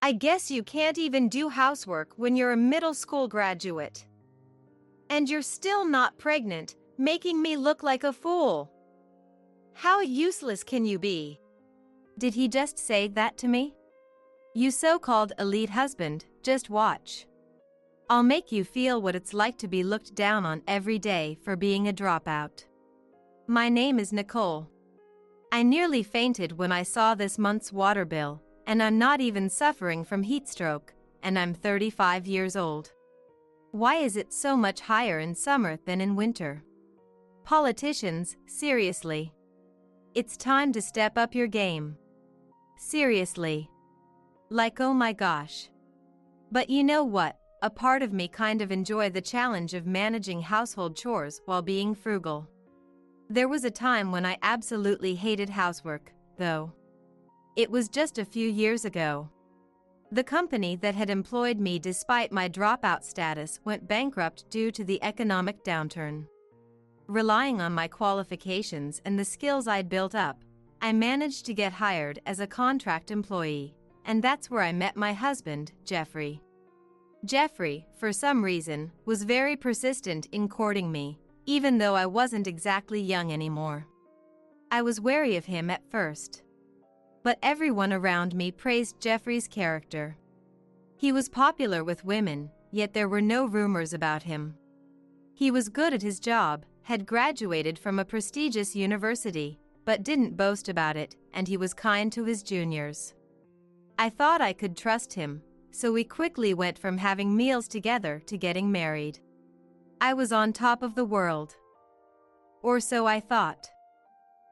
I guess you can't even do housework when you're a middle school graduate. And you're still not pregnant, making me look like a fool. How useless can you be? Did he just say that to me? You so-called elite husband, just watch. I'll make you feel what it's like to be looked down on every day for being a dropout. My name is Nicole. I nearly fainted when I saw this month's water bill, and I'm not even suffering from heat stroke, and I'm 35 years old. Why is it so much higher in summer than in winter? Politicians, seriously. It's time to step up your game. Seriously. Like, oh my gosh. But you know what? A part of me kind of enjoy the challenge of managing household chores while being frugal. There was a time when I absolutely hated housework, though. It was just a few years ago. The company that had employed me despite my dropout status went bankrupt due to the economic downturn. Relying on my qualifications and the skills I'd built up, I managed to get hired as a contract employee, and that's where I met my husband, Jeffrey. Jeffrey, for some reason, was very persistent in courting me, even though I wasn't exactly young anymore. I was wary of him at first. But everyone around me praised Jeffrey's character. He was popular with women, yet there were no rumors about him. He was good at his job, had graduated from a prestigious university, but didn't boast about it, and he was kind to his juniors. I thought I could trust him, so we quickly went from having meals together to getting married. I was on top of the world. Or so I thought.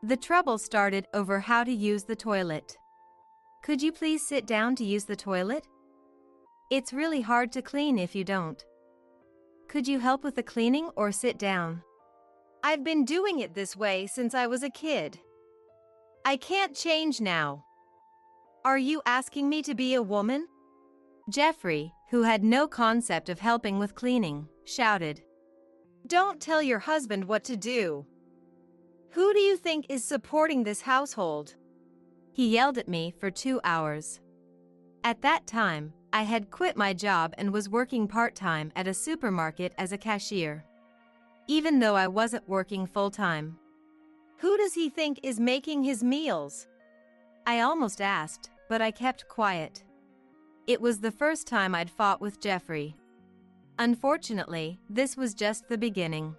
The trouble started over how to use the toilet. Could you please sit down to use the toilet? It's really hard to clean if you don't. Could you help with the cleaning or sit down? I've been doing it this way since I was a kid. I can't change now. Are you asking me to be a woman? Jeffrey, who had no concept of helping with cleaning, shouted. Don't tell your husband what to do. Who do you think is supporting this household? He yelled at me for 2 hours. At that time, I had quit my job and was working part-time at a supermarket as a cashier. Even though I wasn't working full-time. Who does he think is making his meals? I almost asked, but I kept quiet. It was the first time I'd fought with Jeffrey. Unfortunately, this was just the beginning.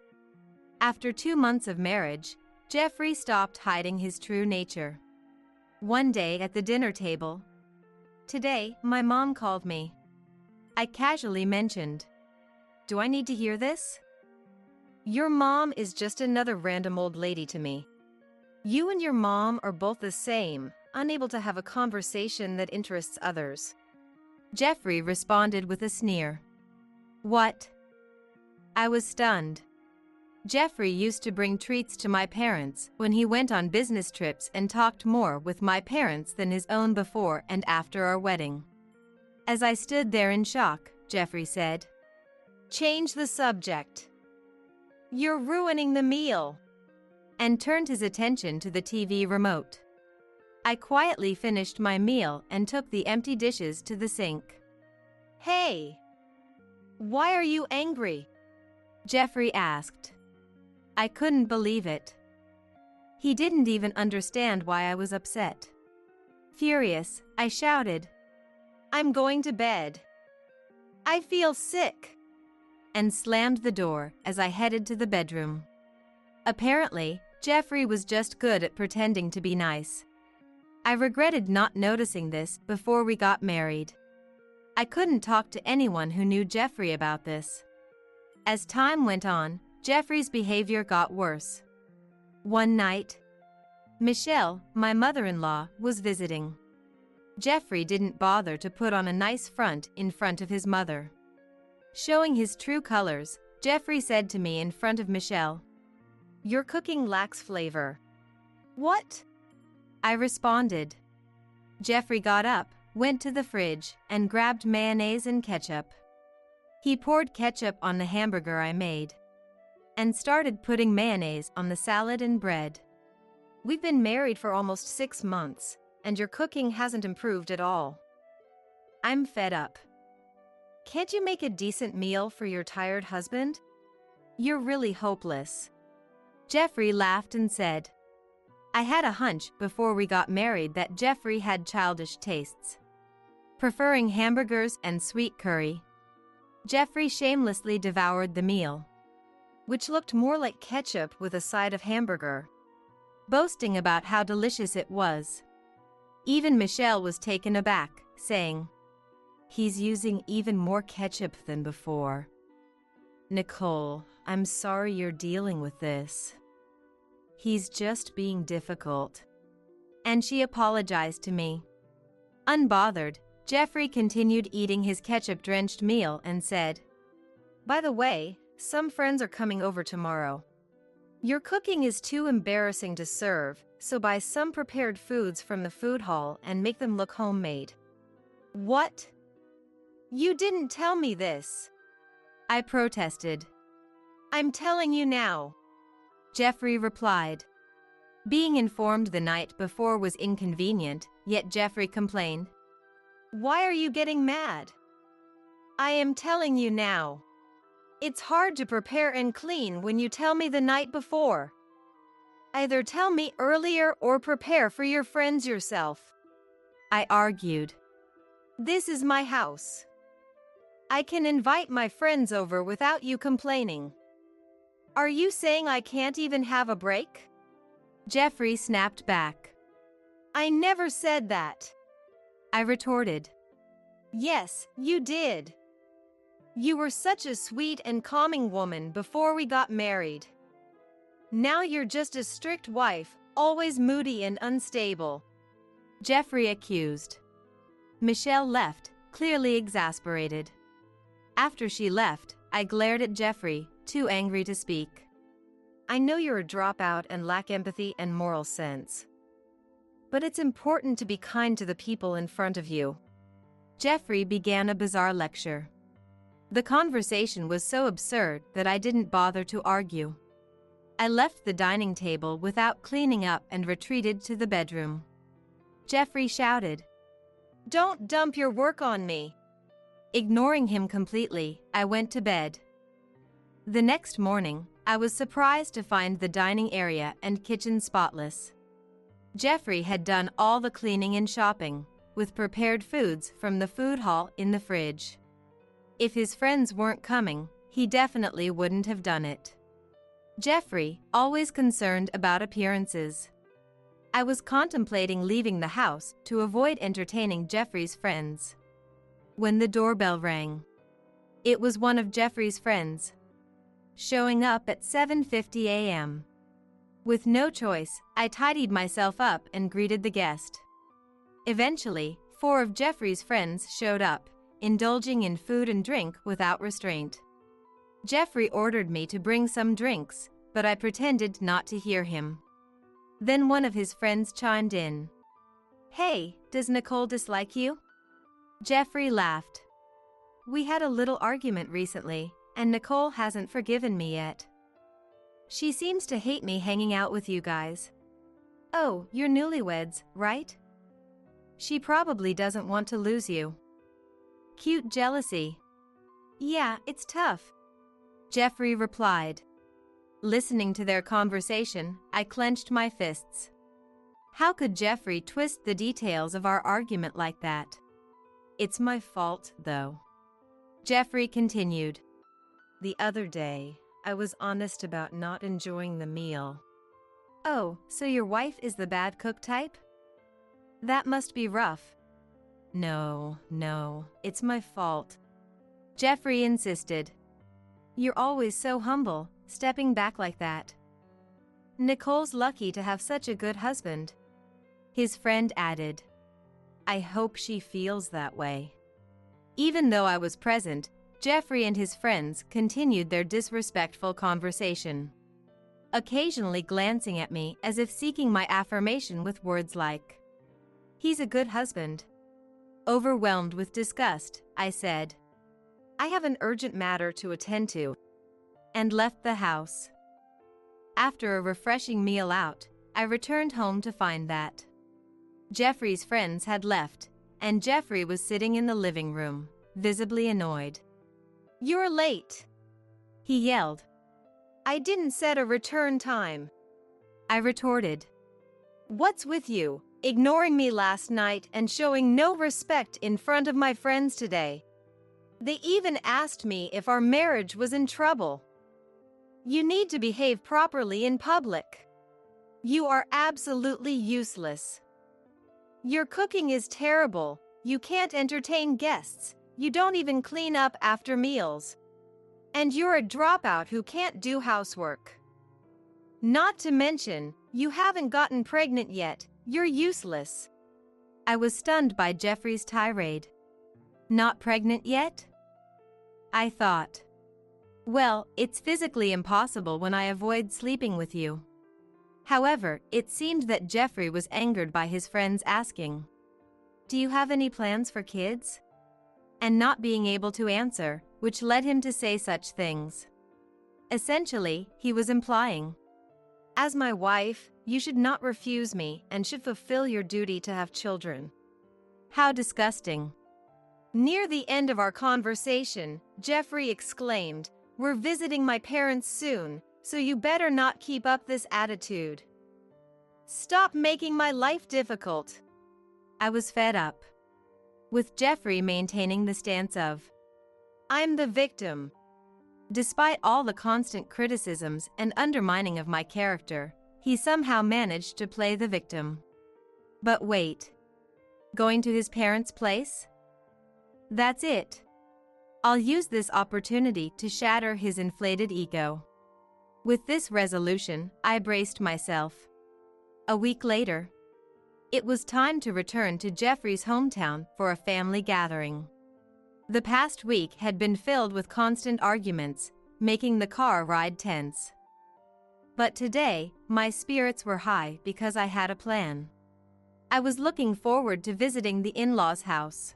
After 2 months of marriage, Jeffrey stopped hiding his true nature. One day at the dinner table, today, my mom called me. I casually mentioned, "Do I need to hear this?" Your mom is just another random old lady to me. You and your mom are both the same, unable to have a conversation that interests others. Jeffrey responded with a sneer. What? I was stunned. Jeffrey used to bring treats to my parents when he went on business trips and talked more with my parents than his own before and after our wedding. As I stood there in shock, Jeffrey said, "Change the subject. You're ruining the meal," and turned his attention to the TV remote. I quietly finished my meal and took the empty dishes to the sink. "Hey! Why are you angry?" Jeffrey asked. I couldn't believe it. He didn't even understand why I was upset. Furious, I shouted, "I'm going to bed. I feel sick," and slammed the door as I headed to the bedroom. Apparently, Jeffrey was just good at pretending to be nice. I regretted not noticing this before we got married. I couldn't talk to anyone who knew Jeffrey about this. As time went on, Jeffrey's behavior got worse. One night, Michelle, my mother-in-law, was visiting. Jeffrey didn't bother to put on a nice front in front of his mother. Showing his true colors, Jeffrey said to me in front of Michelle, "Your cooking lacks flavor." "What?" I responded. Jeffrey got up, went to the fridge, and grabbed mayonnaise and ketchup. He poured ketchup on the hamburger I made and started putting mayonnaise on the salad and bread. "We've been married for almost 6 months, and your cooking hasn't improved at all." I'm fed up. Can't you make a decent meal for your tired husband? You're really hopeless. Jeffrey laughed and said, I had a hunch before we got married that Jeffrey had childish tastes. Preferring hamburgers and sweet curry, Jeffrey shamelessly devoured the meal, which looked more like ketchup with a side of hamburger, boasting about how delicious it was. Even Michelle was taken aback, saying, He's using even more ketchup than before. Nicole, I'm sorry you're dealing with this. He's just being difficult. And she apologized to me. Unbothered, Jeffrey continued eating his ketchup-drenched meal and said, By the way, some friends are coming over tomorrow. Your cooking is too embarrassing to serve, so buy some prepared foods from the food hall and make them look homemade. What? You didn't tell me this. I protested. I'm telling you now. Jeffrey replied. Being informed the night before was inconvenient, yet Jeffrey complained. Why are you getting mad? I am telling you now. It's hard to prepare and clean when you tell me the night before. Either tell me earlier or prepare for your friends yourself. I argued. This is my house. I can invite my friends over without you complaining. Are you saying I can't even have a break? Jeffrey snapped back. I never said that. I retorted. Yes, you did. You were such a sweet and calming woman before we got married. Now you're just a strict wife, always moody and unstable. Jeffrey accused. Michelle left, clearly exasperated. After she left, I glared at Jeffrey, too angry to speak. I know you're a dropout and lack empathy and moral sense. But it's important to be kind to the people in front of you. Jeffrey began a bizarre lecture. The conversation was so absurd that I didn't bother to argue. I left the dining table without cleaning up and retreated to the bedroom. Jeffrey shouted, Don't dump your work on me. Ignoring him completely, I went to bed. The next morning, I was surprised to find the dining area and kitchen spotless. Jeffrey had done all the cleaning and shopping, with prepared foods from the food hall in the fridge. If his friends weren't coming, he definitely wouldn't have done it. Jeffrey, always concerned about appearances. I was contemplating leaving the house to avoid entertaining Jeffrey's friends, when the doorbell rang. It was one of Jeffrey's friends, showing up at 7:50 a.m. With no choice, I tidied myself up and greeted the guest. Eventually, 4 of Jeffrey's friends showed up, indulging in food and drink without restraint. Jeffrey ordered me to bring some drinks, but I pretended not to hear him. Then one of his friends chimed in. Hey, does Nicole dislike you? Jeffrey laughed. We had a little argument recently, and Nicole hasn't forgiven me yet. She seems to hate me hanging out with you guys. Oh, you're newlyweds, right? She probably doesn't want to lose you. Cute jealousy. Yeah, it's tough. Jeffrey replied. Listening to their conversation, I clenched my fists. How could Jeffrey twist the details of our argument like that? It's my fault, though. Jeffrey continued. The other day, I was honest about not enjoying the meal. Oh, so your wife is the bad cook type? That must be rough. No, it's my fault. Jeffrey insisted. You're always so humble, stepping back like that. Nicole's lucky to have such a good husband. His friend added. I hope she feels that way. Even though I was present, Jeffrey and his friends continued their disrespectful conversation, occasionally glancing at me as if seeking my affirmation with words like, He's a good husband. Overwhelmed with disgust, I said, I have an urgent matter to attend to, and left the house. After a refreshing meal out, I returned home to find that Jeffrey's friends had left, and Jeffrey was sitting in the living room, visibly annoyed. "You're late," he yelled. "I didn't set a return time." I retorted. "What's with you, ignoring me last night and showing no respect in front of my friends today? They even asked me if our marriage was in trouble. You need to behave properly in public. You are absolutely useless. Your cooking is terrible, you can't entertain guests, you don't even clean up after meals. And you're a dropout who can't do housework. Not to mention, you haven't gotten pregnant yet, you're useless." I was stunned by Jeffrey's tirade. Not pregnant yet? I thought. Well, it's physically impossible when I avoid sleeping with you. However, it seemed that Jeffrey was angered by his friends asking, "Do you have any plans for kids?" and not being able to answer, which led him to say such things. Essentially, he was implying, "As my wife, you should not refuse me and should fulfill your duty to have children." How disgusting. Near the end of our conversation, Jeffrey exclaimed, "We're visiting my parents soon, so you better not keep up this attitude. Stop making my life difficult." I was fed up. With Jeffrey maintaining the stance of, "I'm the victim." Despite all the constant criticisms and undermining of my character, he somehow managed to play the victim. But wait. Going to his parents' place? That's it. I'll use this opportunity to shatter his inflated ego. With this resolution, I braced myself. A week later, it was time to return to Jeffrey's hometown for a family gathering. The past week had been filled with constant arguments, making the car ride tense. But today, my spirits were high because I had a plan. I was looking forward to visiting the in-laws' house.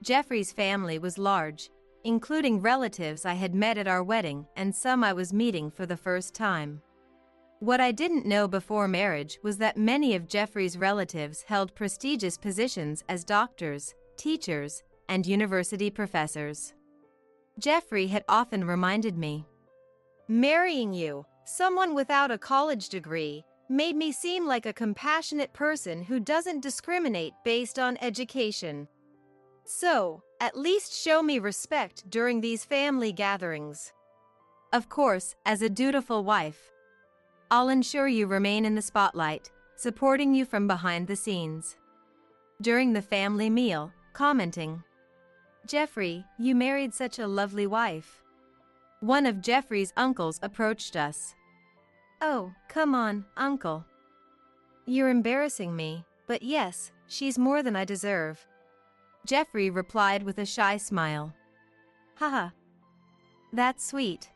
Jeffrey's family was large, including relatives I had met at our wedding and some I was meeting for the first time. What I didn't know before marriage was that many of Jeffrey's relatives held prestigious positions as doctors, teachers, and university professors. Jeffrey had often reminded me, "Marrying you, someone without a college degree, made me seem like a compassionate person who doesn't discriminate based on education. So, at least show me respect during these family gatherings." Of course, as a dutiful wife, I'll ensure you remain in the spotlight, supporting you from behind the scenes. During the family meal, commenting, "Jeffrey, you married such a lovely wife." One of Jeffrey's uncles approached us. "Oh, come on, uncle. You're embarrassing me, but yes, she's more than I deserve." Jeffrey replied with a shy smile. Haha. That's sweet.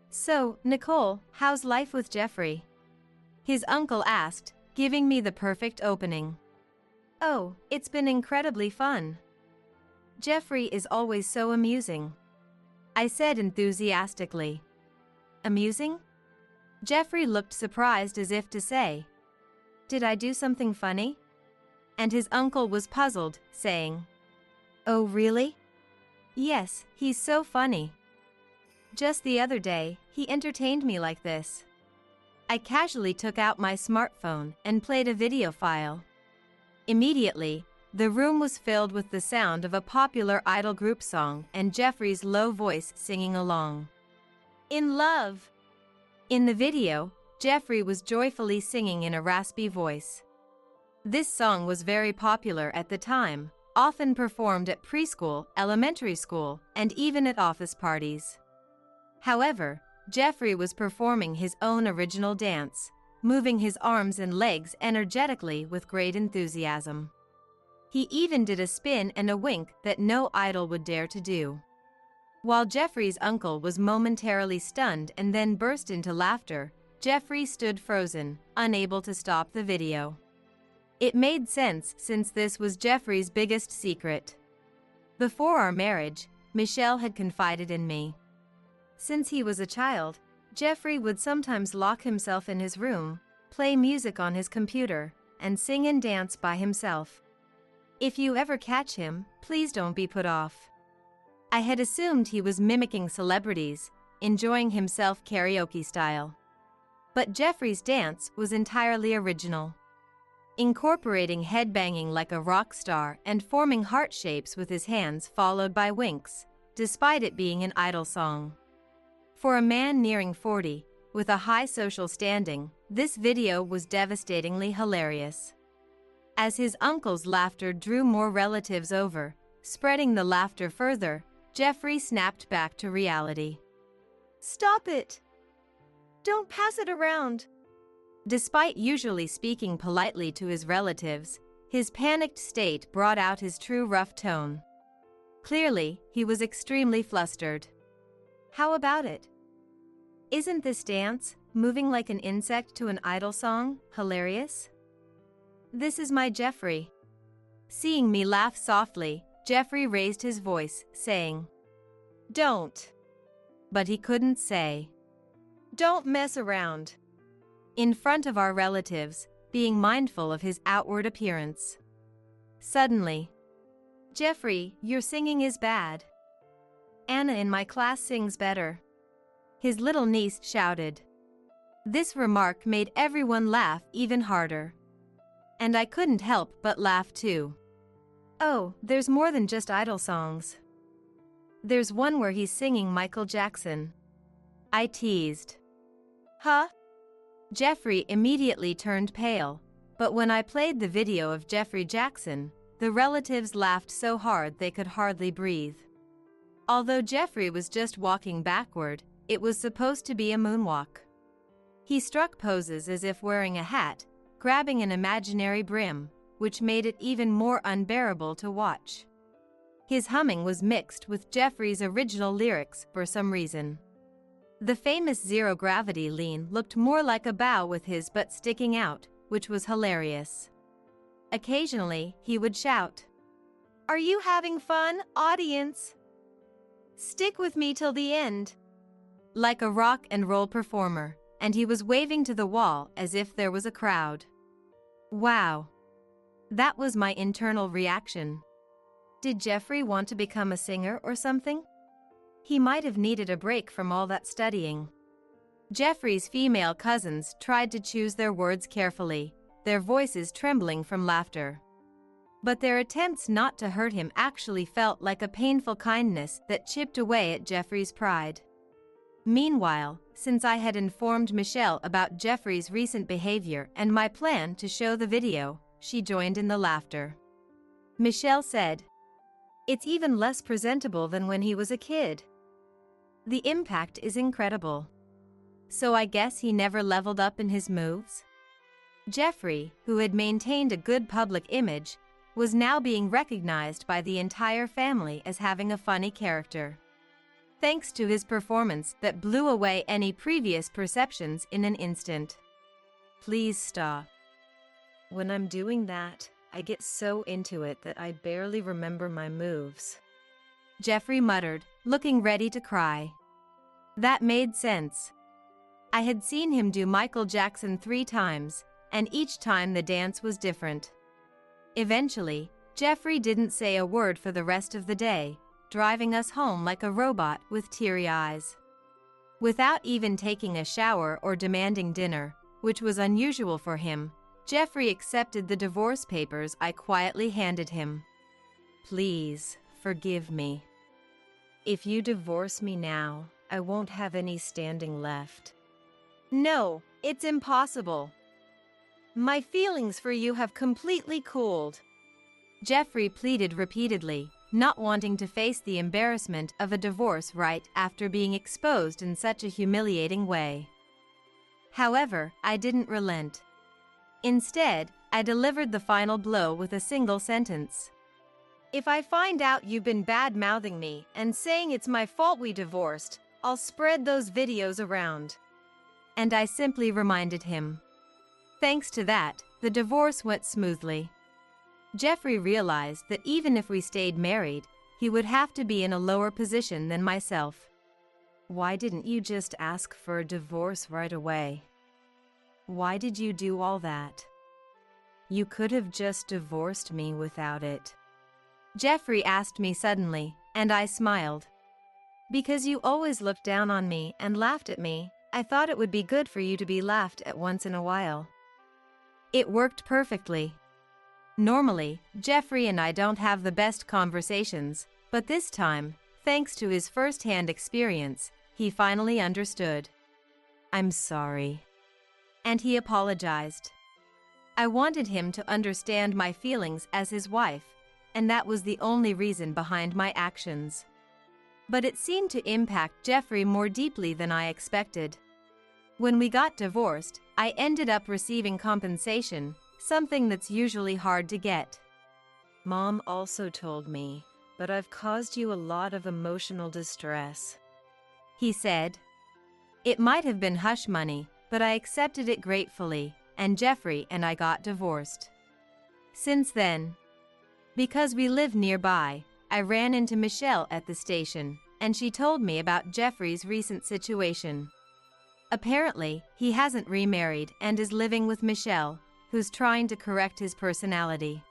So, Nicole, how's life with Jeffrey? His uncle asked, giving me the perfect opening. Oh, it's been incredibly fun. Jeffrey is always so amusing, I said enthusiastically. Amusing? Jeffrey looked surprised as if to say, "Did I do something funny?" And his uncle was puzzled, saying, "Oh, really?" "Yes, he's so funny. Just the other day, he entertained me like this." I casually took out my smartphone and played a video file. Immediately, the room was filled with the sound of a popular idol group song and Jeffrey's low voice singing along. "In love." In the video, Jeffrey was joyfully singing in a raspy voice. This song was very popular at the time, often performed at preschool, elementary school, and even at office parties. However, Jeffrey was performing his own original dance, moving his arms and legs energetically with great enthusiasm. He even did a spin and a wink that no idol would dare to do. While Jeffrey's uncle was momentarily stunned and then burst into laughter, Jeffrey stood frozen, unable to stop the video. It made sense since this was Jeffrey's biggest secret. Before our marriage, Michelle had confided in me. Since he was a child, Jeffrey would sometimes lock himself in his room, play music on his computer, and sing and dance by himself. If you ever catch him, please don't be put off. I had assumed he was mimicking celebrities, enjoying himself karaoke style. But Jeffrey's dance was entirely original, incorporating headbanging like a rock star and forming heart shapes with his hands followed by winks, despite it being an idol song. For a man nearing 40, with a high social standing, this video was devastatingly hilarious. As his uncle's laughter drew more relatives over, spreading the laughter further, Jeffrey snapped back to reality. Stop it! Don't pass it around! Despite usually speaking politely to his relatives, his panicked state brought out his true rough tone. Clearly, he was extremely flustered. How about it? Isn't this dance, moving like an insect to an idol song, hilarious? This is my Jeffrey. Seeing me laugh softly, Jeffrey raised his voice, saying, Don't. But he couldn't say. Don't mess around. In front of our relatives, being mindful of his outward appearance. Suddenly, Jeffrey, your singing is bad. Anna in my class sings better. His little niece shouted. This remark made everyone laugh even harder. And I couldn't help but laugh too. Oh, there's more than just idol songs. There's one where he's singing Michael Jackson. I teased. Huh? Jeffrey immediately turned pale, but when I played the video of Jeffrey Jackson, the relatives laughed so hard they could hardly breathe. Although Jeffrey was just walking backward, it was supposed to be a moonwalk. He struck poses as if wearing a hat, grabbing an imaginary brim, which made it even more unbearable to watch. His humming was mixed with Jeffrey's original lyrics for some reason. The famous zero-gravity lean looked more like a bow with his butt sticking out, which was hilarious. Occasionally, he would shout, Are you having fun, audience? Stick with me till the end. Like a rock and roll performer, and he was waving to the wall as if there was a crowd. Wow. That was my internal reaction. Did Jeffrey want to become a singer or something? He might have needed a break from all that studying. Jeffrey's female cousins tried to choose their words carefully, their voices trembling from laughter. But their attempts not to hurt him actually felt like a painful kindness that chipped away at Jeffrey's pride. Meanwhile, since I had informed Michelle about Jeffrey's recent behavior and my plan to show the video, she joined in the laughter. Michelle said, It's even less presentable than when he was a kid. The impact is incredible. So I guess he never leveled up in his moves? Jeffrey, who had maintained a good public image, was now being recognized by the entire family as having a funny character. Thanks to his performance that blew away any previous perceptions in an instant. Please stop. When I'm doing that, I get so into it that I barely remember my moves. Jeffrey muttered, looking ready to cry. That made sense. I had seen him do Michael Jackson 3 times, and each time the dance was different. Eventually, Jeffrey didn't say a word for the rest of the day, driving us home like a robot with teary eyes. Without even taking a shower or demanding dinner, which was unusual for him, Jeffrey accepted the divorce papers I quietly handed him. Please, forgive me. If you divorce me now, I won't have any standing left. No, it's impossible. My feelings for you have completely cooled. Jeffrey pleaded repeatedly, not wanting to face the embarrassment of a divorce right after being exposed in such a humiliating way. However, I didn't relent. Instead, I delivered the final blow with a single sentence. If I find out you've been bad-mouthing me and saying it's my fault we divorced, I'll spread those videos around. And I simply reminded him. Thanks to that, the divorce went smoothly. Jeffrey realized that even if we stayed married, he would have to be in a lower position than myself. Why didn't you just ask for a divorce right away? Why did you do all that? You could have just divorced me without it. Jeffrey asked me suddenly, and I smiled. Because you always looked down on me and laughed at me, I thought it would be good for you to be laughed at once in a while. It worked perfectly. Normally, Jeffrey and I don't have the best conversations, but this time, thanks to his first-hand experience, he finally understood. I'm sorry. And he apologized. I wanted him to understand my feelings as his wife, and that was the only reason behind my actions. But it seemed to impact Jeffrey more deeply than I expected. When we got divorced, I ended up receiving compensation, something that's usually hard to get. Mom also told me, but I've caused you a lot of emotional distress, he said. It might have been hush money, but I accepted it gratefully, and Jeffrey and I got divorced. Since then, because we live nearby, I ran into Michelle at the station, and she told me about Jeffrey's recent situation. Apparently, he hasn't remarried and is living with Michelle, who's trying to correct his personality.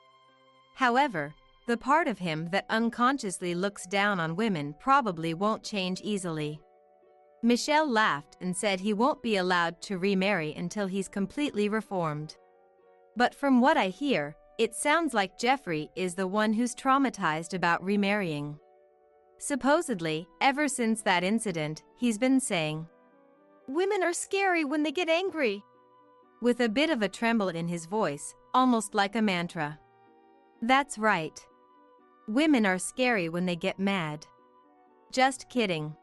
However, the part of him that unconsciously looks down on women probably won't change easily. Michelle laughed and said he won't be allowed to remarry until he's completely reformed. But from what I hear, it sounds like Jeffrey is the one who's traumatized about remarrying. Supposedly, ever since that incident, he's been saying, "Women are scary when they get angry," with a bit of a tremble in his voice, almost like a mantra. That's right. Women are scary when they get mad. Just kidding.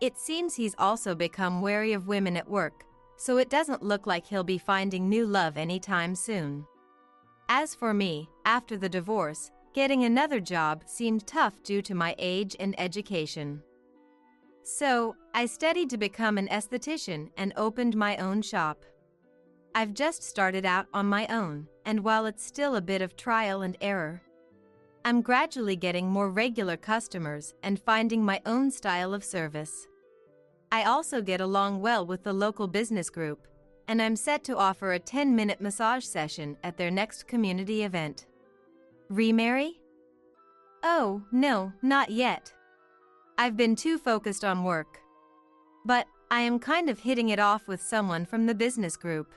It seems he's also become wary of women at work, so it doesn't look like he'll be finding new love anytime soon. As for me, after the divorce, getting another job seemed tough due to my age and education. So, I studied to become an esthetician and opened my own shop. I've just started out on my own, and while it's still a bit of trial and error, I'm gradually getting more regular customers and finding my own style of service. I also get along well with the local business group, and I'm set to offer a 10-minute massage session at their next community event. Remarry? Oh, no, not yet. I've been too focused on work. But I am kind of hitting it off with someone from the business group.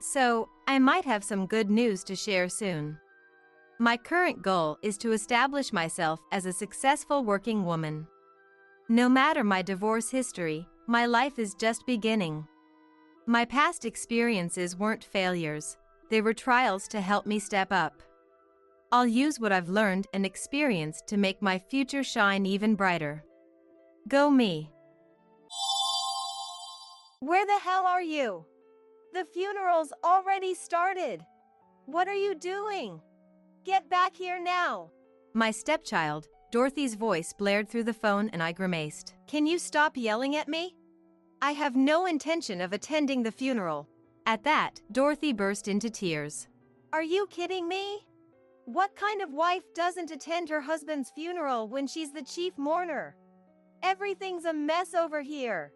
So, I might have some good news to share soon. My current goal is to establish myself as a successful working woman. No matter my divorce history, my life is just beginning. My past experiences weren't failures, they were trials to help me step up. I'll use what I've learned and experienced to make my future shine even brighter. Go me. Where the hell are you? The funeral's already started. What are you doing? Get back here now. My stepchild, Dorothy's voice blared through the phone and I grimaced. Can you stop yelling at me? I have no intention of attending the funeral. At that, Dorothy burst into tears. Are you kidding me? What kind of wife doesn't attend her husband's funeral when she's the chief mourner? Everything's a mess over here.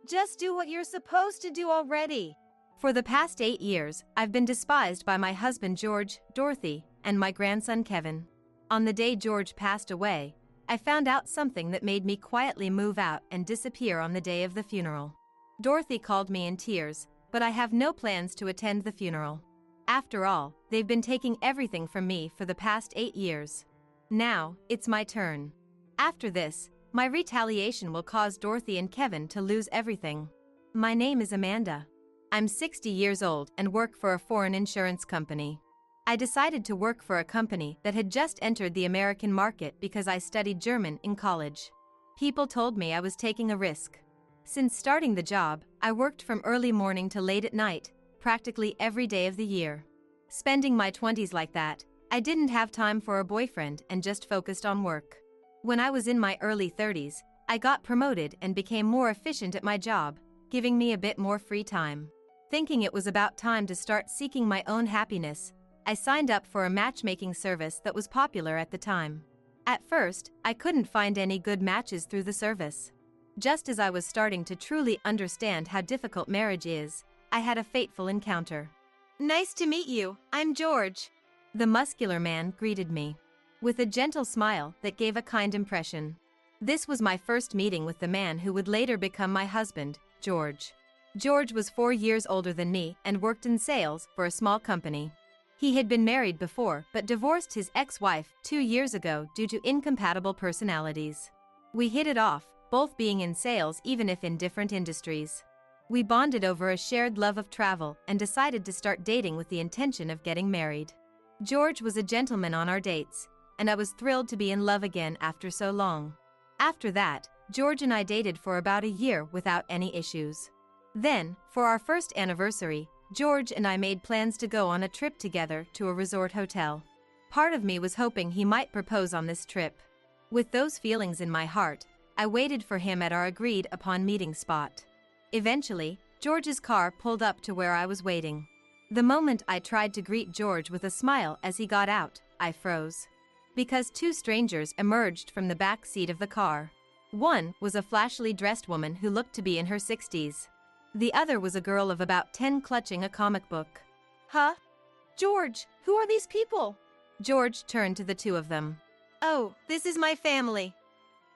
Just do what you're supposed to do already. For the past 8 years, I've been despised by my husband George, Dorothy, and my grandson Kevin. On the day George passed away, I found out something that made me quietly move out and disappear on the day of the funeral. Dorothy called me in tears, but I have no plans to attend the funeral. After all, they've been taking everything from me for the past 8 years. Now, it's my turn. After this, my retaliation will cause Dorothy and Kevin to lose everything. My name is Amanda. I'm 60 years old and work for a foreign insurance company. I decided to work for a company that had just entered the American market because I studied German in college. People told me I was taking a risk. Since starting the job, I worked from early morning to late at night, practically every day of the year. Spending my 20s like that, I didn't have time for a boyfriend and just focused on work. When I was in my early 30s, I got promoted and became more efficient at my job, giving me a bit more free time. Thinking it was about time to start seeking my own happiness, I signed up for a matchmaking service that was popular at the time. At first, I couldn't find any good matches through the service. Just as I was starting to truly understand how difficult marriage is, I had a fateful encounter. Nice to meet you, I'm George. The muscular man greeted me with a gentle smile that gave a kind impression. This was my first meeting with the man who would later become my husband, George. George was 4 years older than me and worked in sales for a small company. He had been married before but divorced his ex-wife 2 years ago due to incompatible personalities. We hit it off, both being in sales even if in different industries. We bonded over a shared love of travel and decided to start dating with the intention of getting married. George was a gentleman on our dates, and I was thrilled to be in love again after so long. After that, George and I dated for about a year without any issues. Then, for our first anniversary, George and I made plans to go on a trip together to a resort hotel. Part of me was hoping he might propose on this trip. With those feelings in my heart, I waited for him at our agreed upon meeting spot. Eventually, George's car pulled up to where I was waiting. The moment I tried to greet George with a smile as he got out, I froze. Because 2 strangers emerged from the back seat of the car. One was a flashily dressed woman who looked to be in her 60s. The other was a girl of about 10 clutching a comic book. Huh? George, who are these people? George turned to the 2 of them. Oh, this is my family.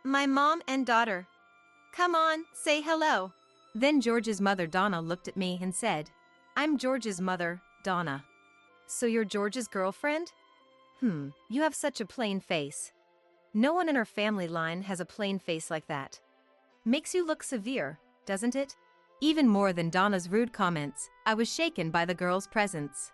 My mom and daughter. Come on, say hello. Then George's mother Donna looked at me and said, I'm George's mother, Donna. So you're George's girlfriend? You have such a plain face. No one in our family line has a plain face like that. Makes you look severe, doesn't it? Even more than Donna's rude comments, I was shaken by the girl's presence.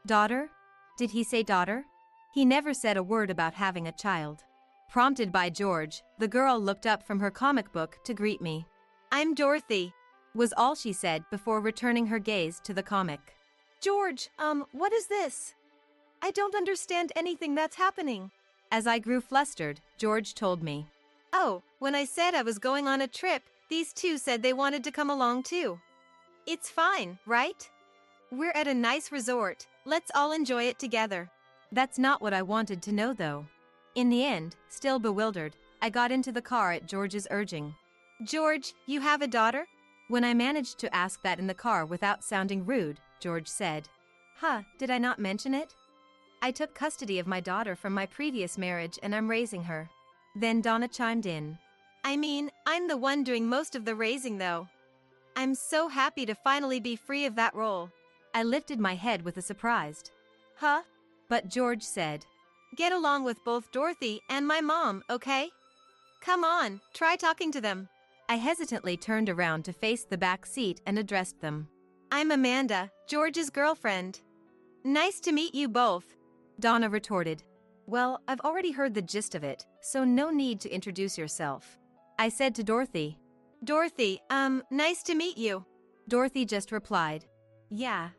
Daughter? Did he say daughter? He never said a word about having a child. Prompted by George, the girl looked up from her comic book to greet me. I'm Dorothy, was all she said before returning her gaze to the comic. George, what is this? I don't understand anything that's happening. As I grew flustered, George told me. Oh, when I said I was going on a trip, these 2 said they wanted to come along too. It's fine, right? We're at a nice resort, let's all enjoy it together. That's not what I wanted to know though. In the end, still bewildered, I got into the car at George's urging. George, you have a daughter? When I managed to ask that in the car without sounding rude, George said, Did I not mention it? I took custody of my daughter from my previous marriage and I'm raising her. Then Donna chimed in. I mean, I'm the one doing most of the raising though. I'm so happy to finally be free of that role. I lifted my head with a surprised. But George said, Get along with both Dorothy and my mom, okay? Come on, try talking to them. I hesitantly turned around to face the back seat and addressed them. I'm Amanda, George's girlfriend. Nice to meet you both. Donna retorted. Well, I've already heard the gist of it, so no need to introduce yourself. I said to Dorothy. Dorothy, nice to meet you. Dorothy just replied, Yeah,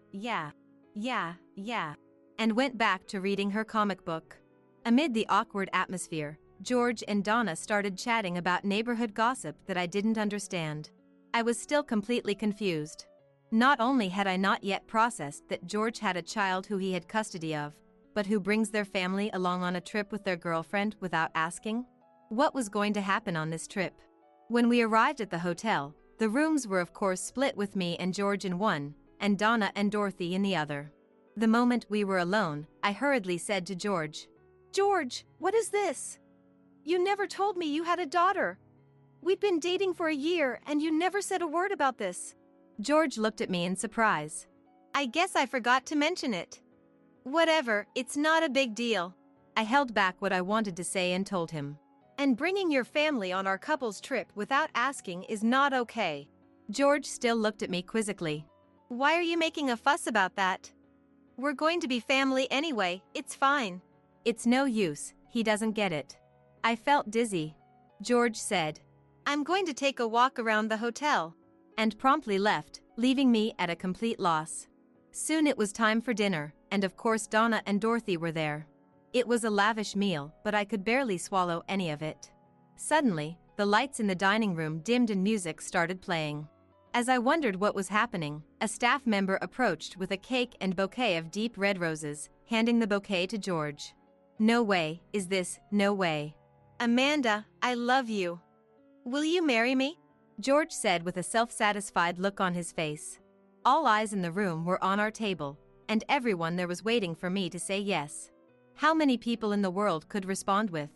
and went back to reading her comic book. Amid the awkward atmosphere, George and Donna started chatting about neighborhood gossip that I didn't understand. I was still completely confused. Not only had I not yet processed that George had a child who he had custody of, but who brings their family along on a trip with their girlfriend without asking? What was going to happen on this trip? When we arrived at the hotel, the rooms were of course split with me and George in one, and Donna and Dorothy in the other. The moment we were alone, I hurriedly said to George, George, what is this? You never told me you had a daughter. We'd been dating for a year and you never said a word about this. George looked at me in surprise. I guess I forgot to mention it. Whatever, it's not a big deal. I held back what I wanted to say and told him. And bringing your family on our couple's trip without asking is not okay. George still looked at me quizzically. Why are you making a fuss about that? We're going to be family anyway, it's fine. It's no use, he doesn't get it. I felt dizzy. George said, I'm going to take a walk around the hotel. And promptly left, leaving me at a complete loss. Soon it was time for dinner, and of course Donna and Dorothy were there. It was a lavish meal, but I could barely swallow any of it. Suddenly, the lights in the dining room dimmed and music started playing. As I wondered what was happening, a staff member approached with a cake and bouquet of deep red roses, handing the bouquet to George. No way, is this, no way. Amanda, I love you. Will you marry me? George said with a self-satisfied look on his face. All eyes in the room were on our table, and everyone there was waiting for me to say yes. How many people in the world could respond with,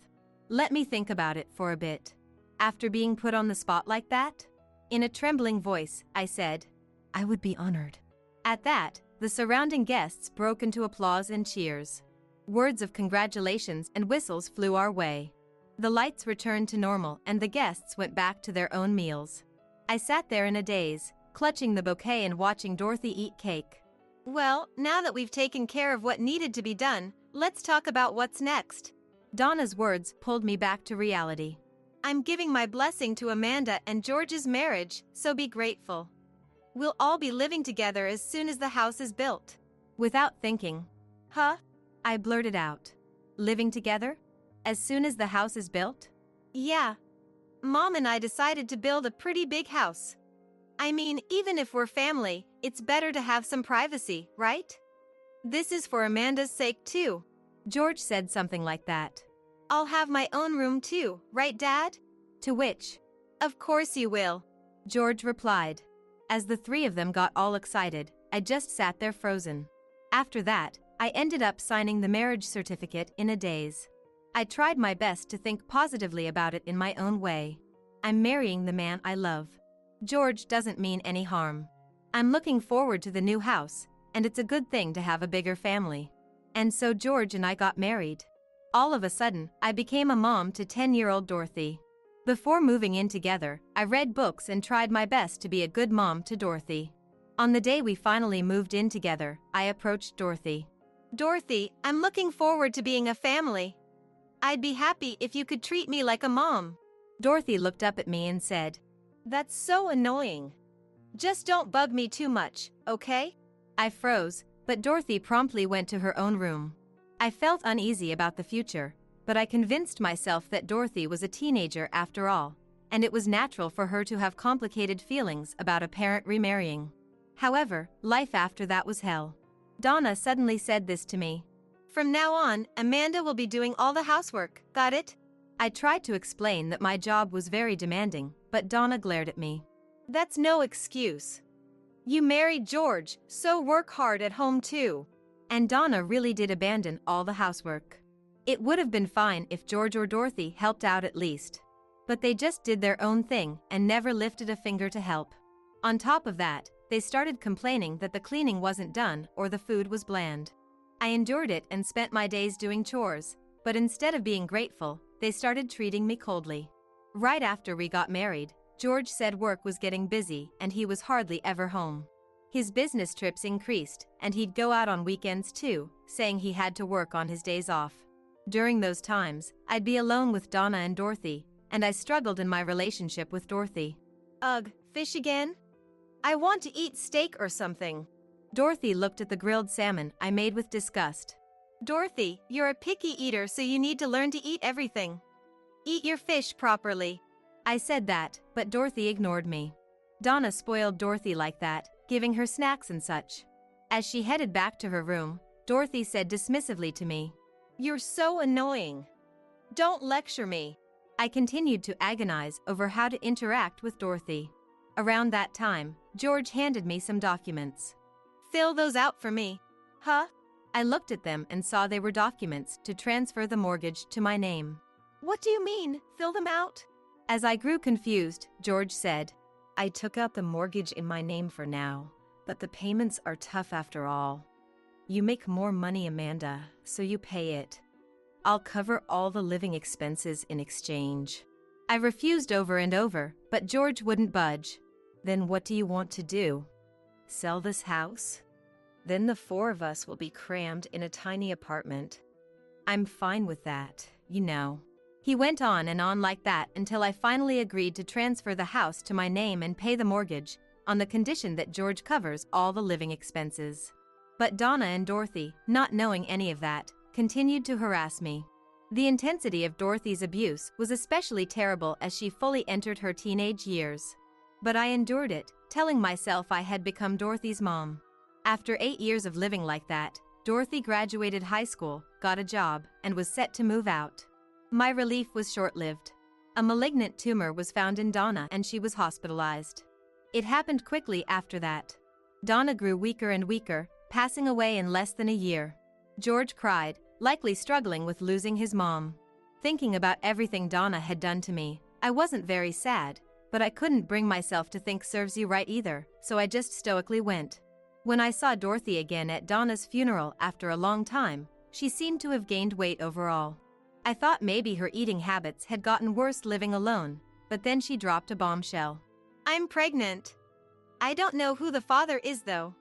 "Let me think about it for a bit"? After being put on the spot like that? In a trembling voice, I said, "I would be honored." At that, the surrounding guests broke into applause and cheers. Words of congratulations and whistles flew our way. The lights returned to normal and the guests went back to their own meals. I sat there in a daze, clutching the bouquet and watching Dorothy eat cake. Well, now that we've taken care of what needed to be done, let's talk about what's next. Donna's words pulled me back to reality. I'm giving my blessing to Amanda and George's marriage, so be grateful. We'll all be living together as soon as the house is built. Without thinking, Huh? I blurted out. Living together? As soon as the house is built? Yeah. Mom and I decided to build a pretty big house. I mean, even if we're family, it's better to have some privacy, right? This is for Amanda's sake too. George said something like that. I'll have my own room too, right, Dad? To which, Of course you will. George replied. As the three of them got all excited, I just sat there frozen. After that, I ended up signing the marriage certificate in a daze. I tried my best to think positively about it in my own way. I'm marrying the man I love. George doesn't mean any harm. I'm looking forward to the new house, and it's a good thing to have a bigger family. And so George and I got married. All of a sudden, I became a mom to 10-year-old Dorothy. Before moving in together, I read books and tried my best to be a good mom to Dorothy. On the day we finally moved in together, I approached Dorothy. Dorothy, I'm looking forward to being a family. I'd be happy if you could treat me like a mom. Dorothy looked up at me and said, That's so annoying. Just don't bug me too much, okay? I froze, but Dorothy promptly went to her own room. I felt uneasy about the future, but I convinced myself that Dorothy was a teenager after all, and it was natural for her to have complicated feelings about a parent remarrying. However, life after that was hell. Donna suddenly said this to me. From now on, Amanda will be doing all the housework, got it? I tried to explain that my job was very demanding, but Donna glared at me. That's no excuse. You married George, so work hard at home too. And Donna really did abandon all the housework. It would have been fine if George or Dorothy helped out at least. But they just did their own thing and never lifted a finger to help. On top of that, they started complaining that the cleaning wasn't done or the food was bland. I endured it and spent my days doing chores, but instead of being grateful, they started treating me coldly. Right after we got married, George said work was getting busy and he was hardly ever home. His business trips increased, and he'd go out on weekends too, saying he had to work on his days off. During those times, I'd be alone with Donna and Dorothy, and I struggled in my relationship with Dorothy. Ugh, fish again? I want to eat steak or something. Dorothy looked at the grilled salmon I made with disgust. Dorothy, you're a picky eater, so you need to learn to eat everything. Eat your fish properly. I said that, but Dorothy ignored me. Donna spoiled Dorothy like that, giving her snacks and such. As she headed back to her room, Dorothy said dismissively to me, You're so annoying. Don't lecture me. I continued to agonize over how to interact with Dorothy. Around that time, George handed me some documents. Fill those out for me. Huh? I looked at them and saw they were documents to transfer the mortgage to my name. What do you mean, fill them out? As I grew confused, George said, I took out the mortgage in my name for now, but the payments are tough after all. You make more money, Amanda, so you pay it. I'll cover all the living expenses in exchange. I refused over and over, but George wouldn't budge. Then what do you want to do? Sell this house? Then the four of us will be crammed in a tiny apartment. I'm fine with that, you know. He went on and on like that until I finally agreed to transfer the house to my name and pay the mortgage, on the condition that George covers all the living expenses. But Donna and Dorothy, not knowing any of that, continued to harass me. The intensity of Dorothy's abuse was especially terrible as she fully entered her teenage years. But I endured it, telling myself I had become Dorothy's mom. After 8 years of living like that, Dorothy graduated high school, got a job, and was set to move out. My relief was short-lived. A malignant tumor was found in Donna and she was hospitalized. It happened quickly after that. Donna grew weaker and weaker, passing away in less than a year. George cried, likely struggling with losing his mom. Thinking about everything Donna had done to me, I wasn't very sad, but I couldn't bring myself to think serves you right either, so I just stoically went. When I saw Dorothy again at Donna's funeral after a long time, she seemed to have gained weight overall. I thought maybe her eating habits had gotten worse living alone, but then she dropped a bombshell. I'm pregnant. I don't know who the father is though.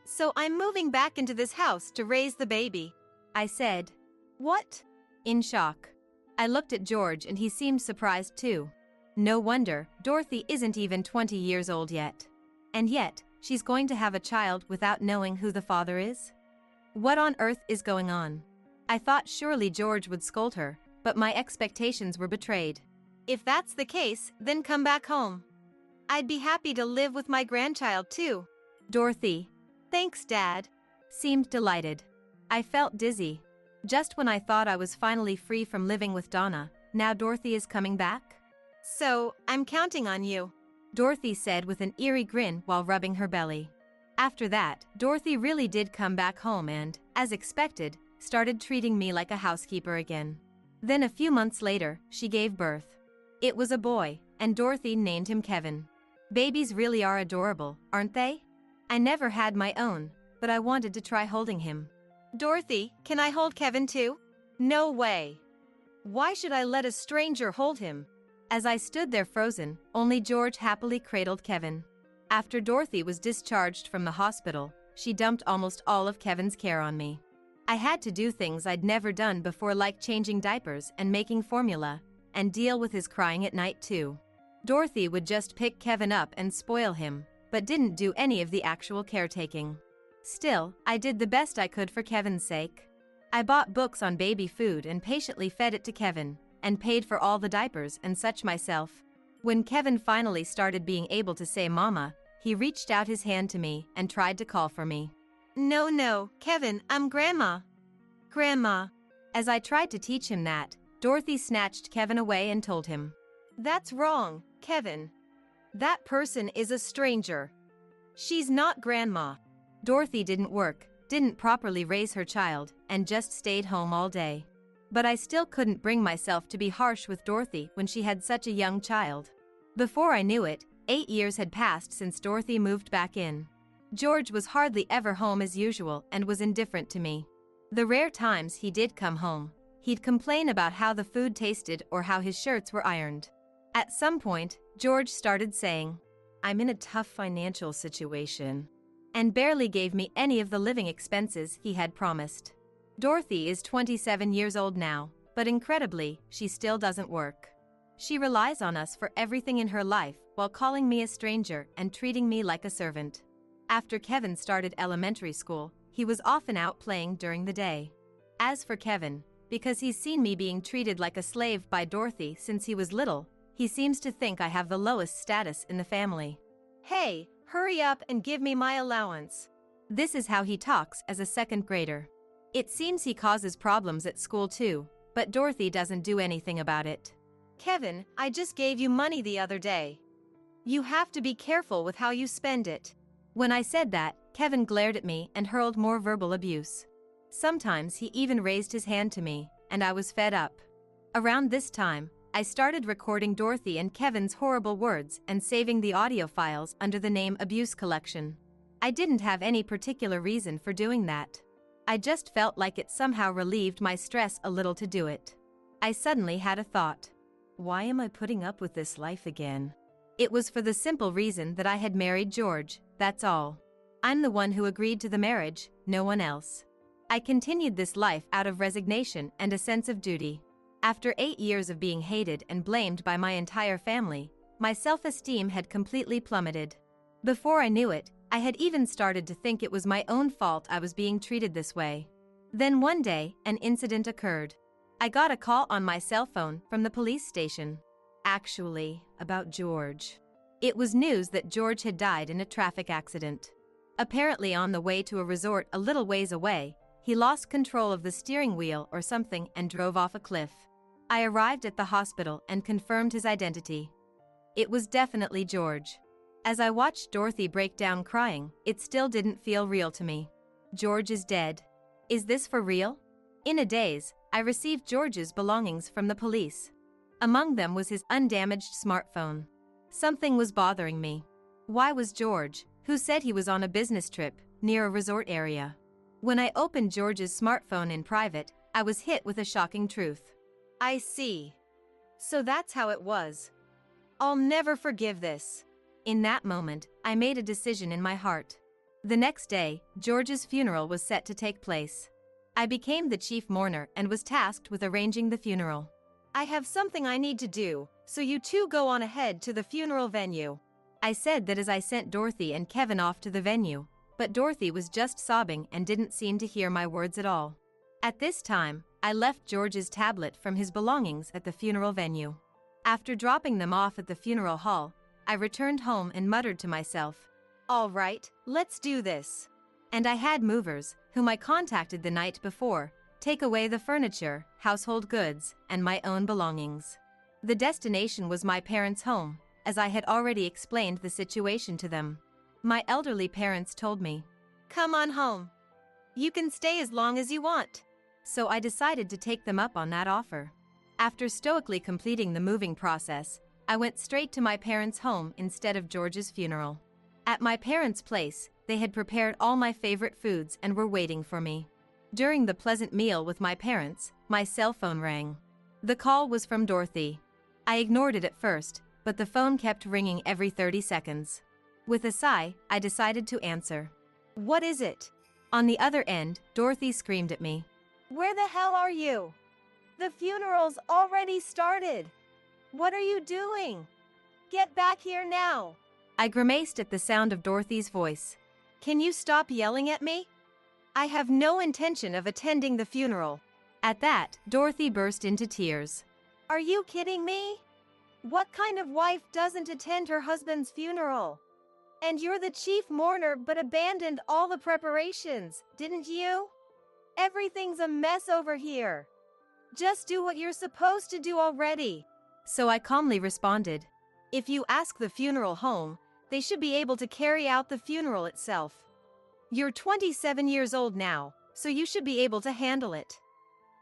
So I'm moving back into this house to raise the baby. I said. What? In shock. I looked at George and he seemed surprised too. No wonder, Dorothy isn't even 20 years old yet. And yet, she's going to have a child without knowing who the father is? What on earth is going on? I thought surely George would scold her, but my expectations were betrayed. If that's the case, then come back home. I'd be happy to live with my grandchild too. Dorothy, Thanks, Dad. seemed delighted. I felt dizzy. Just when I thought I was finally free from living with Donna, now Dorothy is coming back? So, I'm counting on you. Dorothy said with an eerie grin while rubbing her belly. After that, Dorothy really did come back home and, as expected, started treating me like a housekeeper again. Then a few months later, she gave birth. It was a boy, and Dorothy named him Kevin. Babies really are adorable, aren't they? I never had my own, but I wanted to try holding him. Dorothy, can I hold Kevin too? No way. Why should I let a stranger hold him? As I stood there frozen, only George happily cradled Kevin. After Dorothy was discharged from the hospital, she dumped almost all of Kevin's care on me. I had to do things I'd never done before, like changing diapers and making formula, and deal with his crying at night too. Dorothy would just pick Kevin up and spoil him, but didn't do any of the actual caretaking. Still, I did the best I could for Kevin's sake. I bought books on baby food and patiently fed it to Kevin, and paid for all the diapers and such myself. When Kevin finally started being able to say mama, he reached out his hand to me and tried to call for me. No, Kevin, I'm Grandma. Grandma. As I tried to teach him that, Dorothy snatched Kevin away and told him. That's wrong, Kevin. That person is a stranger. She's not Grandma. Dorothy didn't work, didn't properly raise her child, and just stayed home all day. But I still couldn't bring myself to be harsh with Dorothy when she had such a young child. Before I knew it, 8 years had passed since Dorothy moved back in. George was hardly ever home as usual and was indifferent to me. The rare times he did come home, he'd complain about how the food tasted or how his shirts were ironed. At some point, George started saying, "I'm in a tough financial situation," and barely gave me any of the living expenses he had promised. Dorothy is 27 years old now, but incredibly, she still doesn't work. She relies on us for everything in her life while calling me a stranger and treating me like a servant. After Kevin started elementary school, he was often out playing during the day. As for Kevin, because he's seen me being treated like a slave by Dorothy since he was little, he seems to think I have the lowest status in the family. Hey, hurry up and give me my allowance. This is how he talks as a second grader. It seems he causes problems at school too, but Dorothy doesn't do anything about it. Kevin, I just gave you money the other day. You have to be careful with how you spend it. When I said that, Kevin glared at me and hurled more verbal abuse. Sometimes he even raised his hand to me, and I was fed up. Around this time, I started recording Dorothy and Kevin's horrible words and saving the audio files under the name Abuse Collection. I didn't have any particular reason for doing that. I just felt like it somehow relieved my stress a little to do it. I suddenly had a thought. Why am I putting up with this life again? It was for the simple reason that I had married George, that's all. I'm the one who agreed to the marriage, no one else. I continued this life out of resignation and a sense of duty. After 8 years of being hated and blamed by my entire family, my self-esteem had completely plummeted. Before I knew it, I had even started to think it was my own fault I was being treated this way. Then one day, an incident occurred. I got a call on my cell phone from the police station. Actually, about George. It was news that George had died in a traffic accident. Apparently on the way to a resort a little ways away, he lost control of the steering wheel or something and drove off a cliff. I arrived at the hospital and confirmed his identity. It was definitely George. As I watched Dorothy break down crying, it still didn't feel real to me. George is dead. Is this for real? In a daze, I received George's belongings from the police. Among them was his undamaged smartphone. Something was bothering me. Why was George, who said he was on a business trip, near a resort area? When I opened George's smartphone in private, I was hit with a shocking truth. I see. So that's how it was. I'll never forgive this. In that moment, I made a decision in my heart. The next day, George's funeral was set to take place. I became the chief mourner and was tasked with arranging the funeral. I have something I need to do, so you two go on ahead to the funeral venue. I said that as I sent Dorothy and Kevin off to the venue, but Dorothy was just sobbing and didn't seem to hear my words at all. At this time, I left George's tablet from his belongings at the funeral venue. After dropping them off at the funeral hall, I returned home and muttered to myself, "All right, let's do this." And I had movers, whom I contacted the night before, take away the furniture, household goods, and my own belongings. The destination was my parents' home, as I had already explained the situation to them. My elderly parents told me, "Come on home. You can stay as long as you want." So I decided to take them up on that offer. After stoically completing the moving process, I went straight to my parents' home instead of George's funeral. At my parents' place, they had prepared all my favorite foods and were waiting for me. During the pleasant meal with my parents, my cell phone rang. The call was from Dorothy. I ignored it at first, but the phone kept ringing every 30 seconds. With a sigh, I decided to answer. "What is it?" On the other end, Dorothy screamed at me. "Where the hell are you? The funeral's already started. What are you doing? Get back here now." I grimaced at the sound of Dorothy's voice. "Can you stop yelling at me? I have no intention of attending the funeral." At that, Dorothy burst into tears. "Are you kidding me? What kind of wife doesn't attend her husband's funeral? And you're the chief mourner but abandoned all the preparations, didn't you? Everything's a mess over here. Just do what you're supposed to do already." So I calmly responded, "If you ask the funeral home, they should be able to carry out the funeral itself. You're 27 years old now, so you should be able to handle it.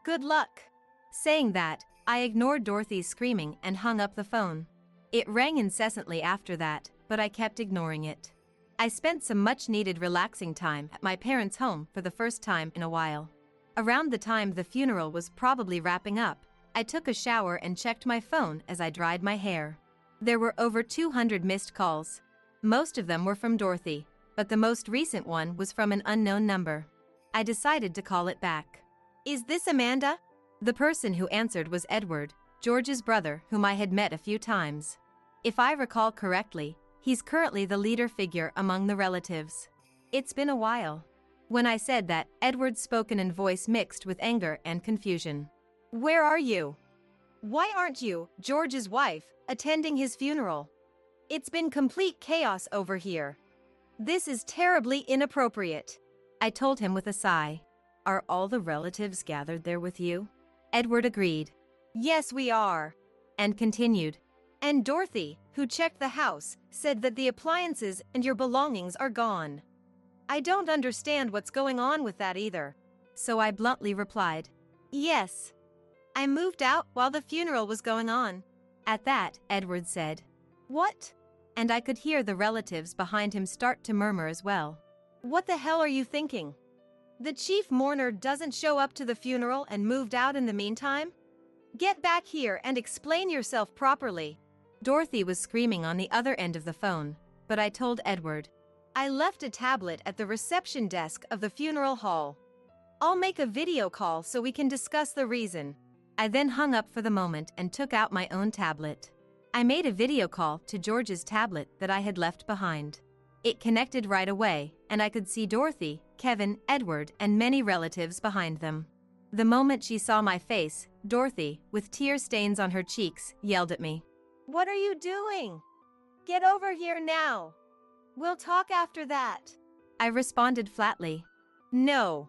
Good luck." Saying that, I ignored Dorothy's screaming and hung up the phone. It rang incessantly after that, but I kept ignoring it. I spent some much-needed relaxing time at my parents' home for the first time in a while. Around the time the funeral was probably wrapping up, I took a shower and checked my phone as I dried my hair. There were over 200 missed calls. Most of them were from Dorothy, but the most recent one was from an unknown number. I decided to call it back. "Is this Amanda?" The person who answered was Edward, George's brother, whom I had met a few times. If I recall correctly, he's currently the leader figure among the relatives. It's been a while. When I said that, Edward spoke in a voice mixed with anger and confusion. "Where are you? Why aren't you, George's wife, attending his funeral? It's been complete chaos over here. This is terribly inappropriate." I told him with a sigh. "Are all the relatives gathered there with you?" Edward agreed. "Yes, we are." And continued. "And Dorothy, who checked the house, said that the appliances and your belongings are gone. I don't understand what's going on with that either." So I bluntly replied, "Yes. I moved out while the funeral was going on." At that, Edward said, "What?" And I could hear the relatives behind him start to murmur as well. "What the hell are you thinking? The chief mourner doesn't show up to the funeral and moved out in the meantime? Get back here and explain yourself properly." Dorothy was screaming on the other end of the phone, but I told Edward, "I left a tablet at the reception desk of the funeral hall. I'll make a video call so we can discuss the reason." I then hung up for the moment and took out my own tablet. I made a video call to George's tablet that I had left behind. It connected right away, and I could see Dorothy, Kevin, Edward, and many relatives behind them. The moment she saw my face, Dorothy, with tear stains on her cheeks, yelled at me. "What are you doing? Get over here now. We'll talk after that." I responded flatly, "No.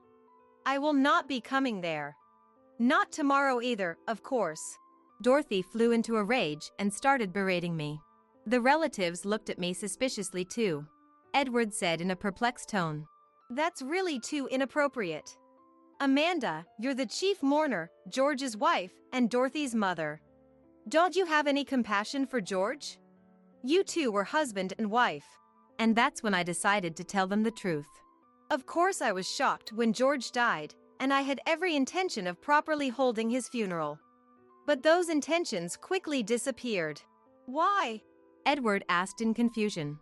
I will not be coming there. Not tomorrow either, of course." Dorothy flew into a rage and started berating me. The relatives looked at me suspiciously too. Edward said in a perplexed tone, That's really too inappropriate. Amanda, you're the chief mourner, George's wife, and Dorothy's mother. Don't you have any compassion for George? You two were husband and wife. And that's when I decided to tell them the truth. Of course I was shocked when George died, and I had every intention of properly holding his funeral. But those intentions quickly disappeared. Why? Edward asked in confusion.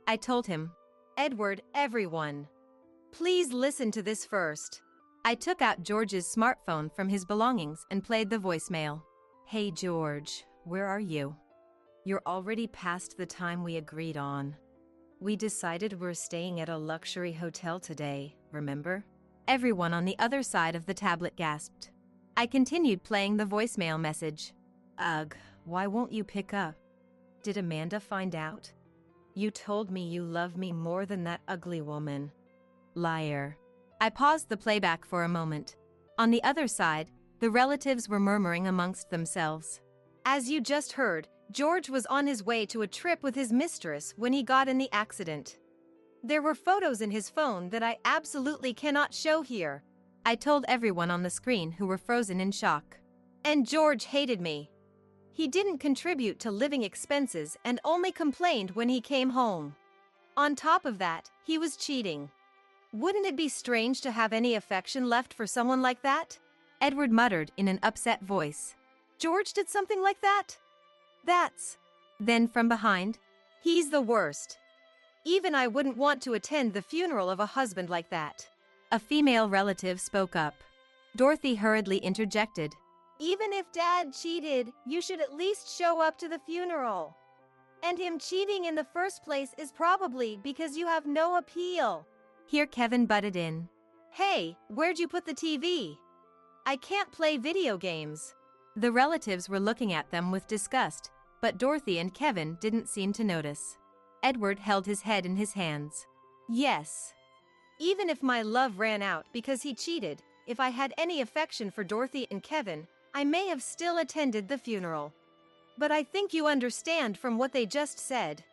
I told him. Edward, everyone. Please listen to this first. I took out George's smartphone from his belongings and played the voicemail. Hey George, where are you? You're already past the time we agreed on. We decided we're staying at a luxury hotel today, remember? Everyone on the other side of the tablet gasped. I continued playing the voicemail message. Ugh, why won't you pick up? Did Amanda find out? You told me you love me more than that ugly woman. Liar. I paused the playback for a moment. On the other side, the relatives were murmuring amongst themselves. As you just heard, George was on his way to a trip with his mistress when he got in the accident. There were photos in his phone that I absolutely cannot show here. I told everyone on the screen who were frozen in shock. And George hated me. He didn't contribute to living expenses and only complained when he came home. On top of that, he was cheating. Wouldn't it be strange to have any affection left for someone like that? Edward muttered in an upset voice. George did something like that? That's... Then from behind, he's the worst. Even I wouldn't want to attend the funeral of a husband like that. A female relative spoke up. Dorothy hurriedly interjected. Even if Dad cheated, you should at least show up to the funeral. And him cheating in the first place is probably because you have no appeal. Here Kevin butted in. Hey, where'd you put the TV? I can't play video games. The relatives were looking at them with disgust, but Dorothy and Kevin didn't seem to notice. Edward held his head in his hands. Yes. Even if my love ran out because he cheated, if I had any affection for Dorothy and Kevin, I may have still attended the funeral. But I think you understand from what they just said.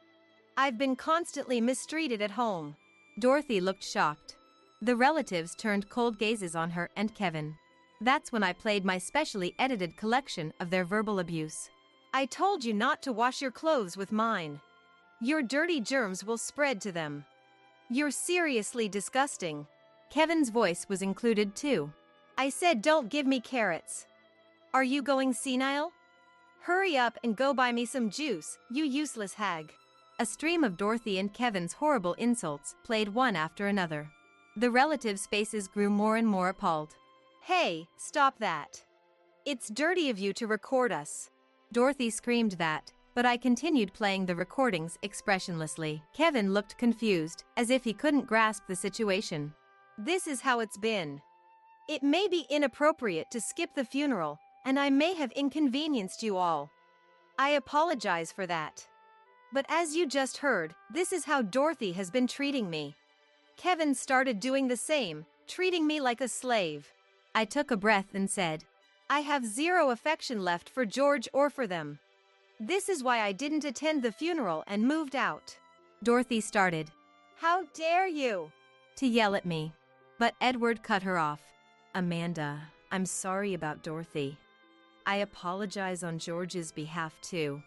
I've been constantly mistreated at home. Dorothy looked shocked. The relatives turned cold gazes on her and Kevin. That's when I played my specially edited collection of their verbal abuse. I told you not to wash your clothes with mine. Your dirty germs will spread to them. You're seriously disgusting. Kevin's voice was included too. I said don't give me carrots. Are you going senile? Hurry up and go buy me some juice, you useless hag. A stream of Dorothy and Kevin's horrible insults played one after another. The relatives' faces grew more and more appalled. Hey, stop that. It's dirty of you to record us. Dorothy screamed that, but I continued playing the recordings expressionlessly. Kevin looked confused, as if he couldn't grasp the situation. This is how it's been. It may be inappropriate to skip the funeral, and I may have inconvenienced you all. I apologize for that. But as you just heard, this is how Dorothy has been treating me. Kevin started doing the same, treating me like a slave. I took a breath and said, I have zero affection left for George or for them. This is why I didn't attend the funeral and moved out. Dorothy started. How dare you? To yell at me. But Edward cut her off. Amanda, I'm sorry about Dorothy. I apologize on George's behalf too.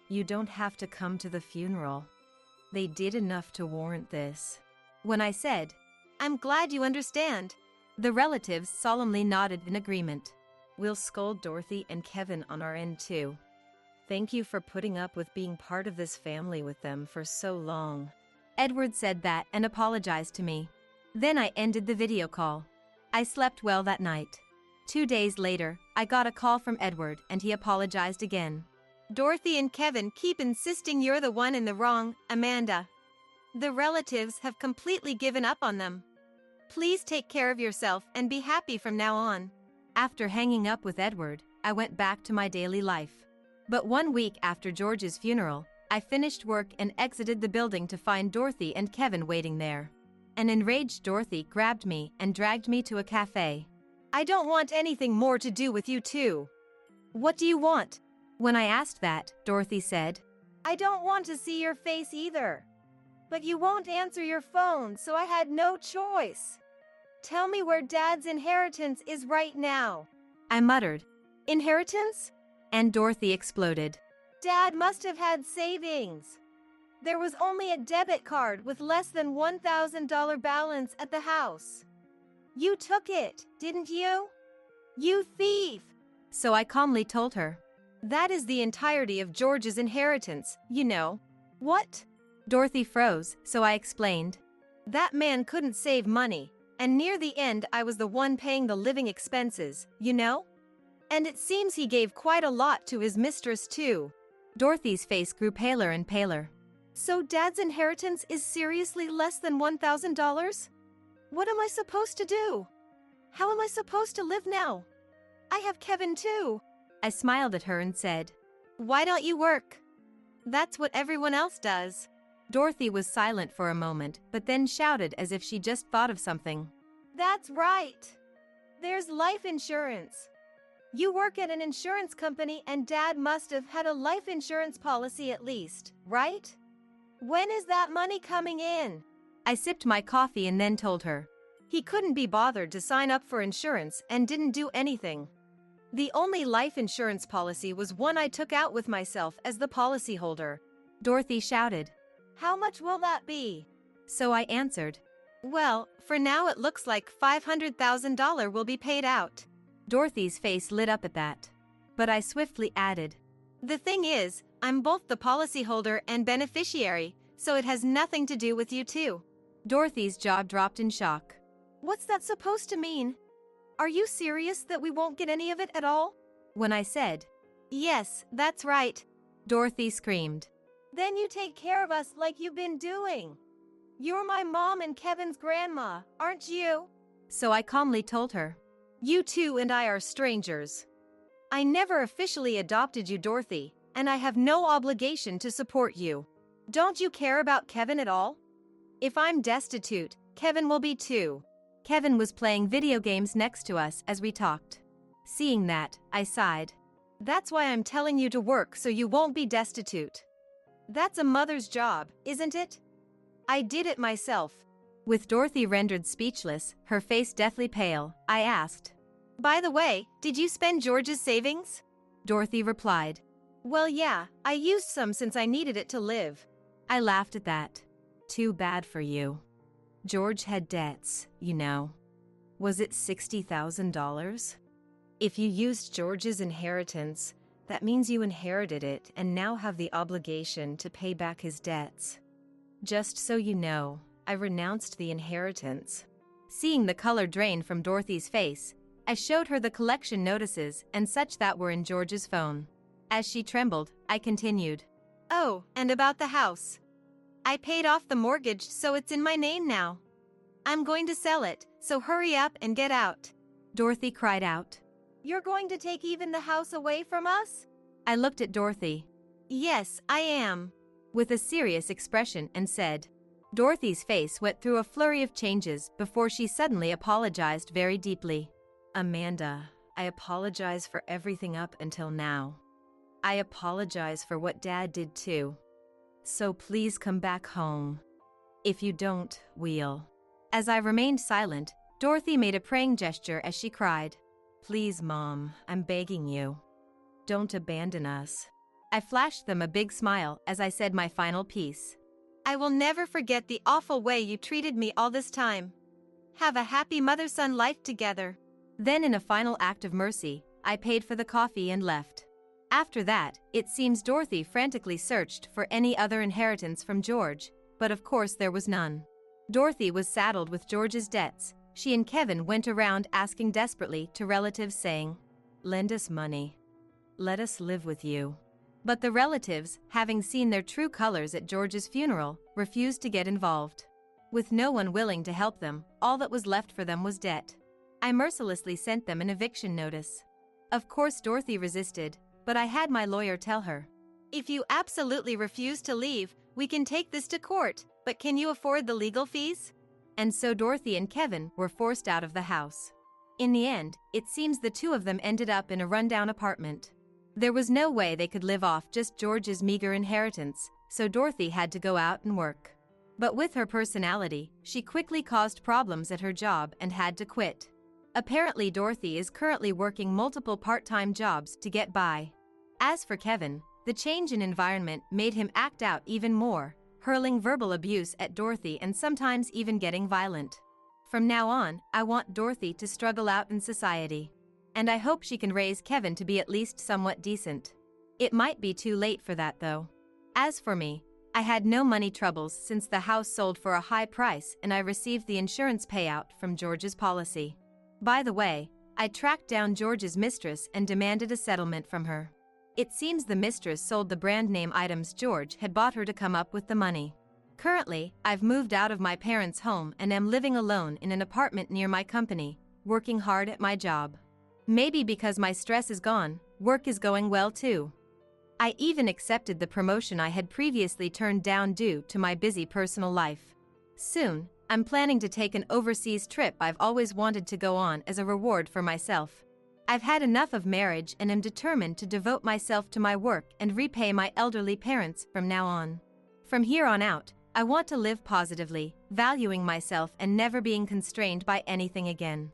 You don't have to come to the funeral. They did enough to warrant this. When I said, I'm glad you understand, the relatives solemnly nodded in agreement. We'll scold Dorothy and Kevin on our end too. Thank you for putting up with being part of this family with them for so long. Edward said that and apologized to me. Then I ended the video call. I slept well that night. 2 days later, I got a call from Edward and he apologized again. Dorothy and Kevin keep insisting you're the one in the wrong, Amanda. The relatives have completely given up on them. Please take care of yourself and be happy from now on. After hanging up with Edward, I went back to my daily life. But 1 week after George's funeral, I finished work and exited the building to find Dorothy and Kevin waiting there. An enraged Dorothy grabbed me and dragged me to a cafe. I don't want anything more to do with you two. What do you want? When I asked that, Dorothy said, I don't want to see your face either. But you won't answer your phone, so I had no choice. Tell me where Dad's inheritance is right now. I muttered, Inheritance? and Dorothy exploded. Dad must have had savings. There was only a debit card with less than $1,000 balance at the house. You took it, didn't you? You thief! So I calmly told her. That is the entirety of George's inheritance, you know. What? Dorothy froze, so I explained. That man couldn't save money, and near the end I was the one paying the living expenses, you know? And it seems he gave quite a lot to his mistress too. Dorothy's face grew paler and paler. So Dad's inheritance is seriously less than $1,000? What am I supposed to do? How am I supposed to live now? I have Kevin too. I smiled at her and said, Why don't you work? That's what everyone else does. Dorothy was silent for a moment, but then shouted as if she just thought of something. That's right. There's life insurance. You work at an insurance company and Dad must have had a life insurance policy at least, right? When is that money coming in? I sipped my coffee and then told her. He couldn't be bothered to sign up for insurance and didn't do anything. The only life insurance policy was one I took out with myself as the policyholder. Dorothy shouted. How much will that be? So I answered. Well, for now it looks like $500,000 will be paid out. Dorothy's face lit up at that. But I swiftly added. The thing is, I'm both the policyholder and beneficiary, so it has nothing to do with you too. Dorothy's jaw dropped in shock. What's that supposed to mean? Are you serious that we won't get any of it at all? When I said, Yes, that's right. Dorothy screamed. Then you take care of us like you've been doing. You're my mom and Kevin's grandma, aren't you? So I calmly told her. You two and I are strangers. I never officially adopted you, Dorothy, and I have no obligation to support you. Don't you care about Kevin at all? If I'm destitute, Kevin will be too. Kevin was playing video games next to us as we talked. Seeing that, I sighed. That's why I'm telling you to work so you won't be destitute. That's a mother's job, isn't it? I did it myself. With Dorothy rendered speechless, her face deathly pale, I asked. By the way, did you spend George's savings? Dorothy replied. Well, yeah, I used some since I needed it to live. I laughed at that. Too bad for you. George had debts, you know. Was it $60,000? If you used George's inheritance, that means you inherited it and now have the obligation to pay back his debts. Just so you know, I renounced the inheritance. Seeing the color drain from Dorothy's face, I showed her the collection notices and such that were in George's phone. As she trembled, I continued. Oh, and about the house. I paid off the mortgage, so it's in my name now. I'm going to sell it, so hurry up and get out. Dorothy cried out. You're going to take even the house away from us? I looked at Dorothy. Yes, I am. With a serious expression and said. Dorothy's face went through a flurry of changes before she suddenly apologized very deeply. Amanda, I apologize for everything up until now. I apologize for what Dad did too. So please come back home. If you don't, we'll. As I remained silent, Dorothy made a praying gesture as she cried. Please, Mom, I'm begging you. Don't abandon us. I flashed them a big smile as I said my final piece. I will never forget the awful way you treated me all this time. Have a happy mother-son life together. Then in a final act of mercy, I paid for the coffee and left. After that, it seems Dorothy frantically searched for any other inheritance from George, but of course there was none. Dorothy was saddled with George's debts. She and Kevin went around asking desperately to relatives saying, Lend us money. Let us live with you. But the relatives, having seen their true colors at George's funeral, refused to get involved. With no one willing to help them, all that was left for them was debt. I mercilessly sent them an eviction notice. Of course Dorothy resisted, but I had my lawyer tell her. If you absolutely refuse to leave, we can take this to court, but can you afford the legal fees? And so Dorothy and Kevin were forced out of the house. In the end, it seems the two of them ended up in a rundown apartment. There was no way they could live off just George's meager inheritance, so Dorothy had to go out and work. But with her personality, she quickly caused problems at her job and had to quit. Apparently, Dorothy is currently working multiple part-time jobs to get by. As for Kevin, the change in environment made him act out even more, hurling verbal abuse at Dorothy and sometimes even getting violent. From now on, I want Dorothy to struggle out in society. And I hope she can raise Kevin to be at least somewhat decent. It might be too late for that though. As for me, I had no money troubles since the house sold for a high price and I received the insurance payout from George's policy. By the way, I tracked down George's mistress and demanded a settlement from her. It seems the mistress sold the brand name items George had bought her to come up with the money. Currently, I've moved out of my parents' home and am living alone in an apartment near my company, working hard at my job. Maybe because my stress is gone, work is going well too. I even accepted the promotion I had previously turned down due to my busy personal life. Soon, I'm planning to take an overseas trip I've always wanted to go on as a reward for myself. I've had enough of marriage and am determined to devote myself to my work and repay my elderly parents from now on. From here on out, I want to live positively, valuing myself and never being constrained by anything again.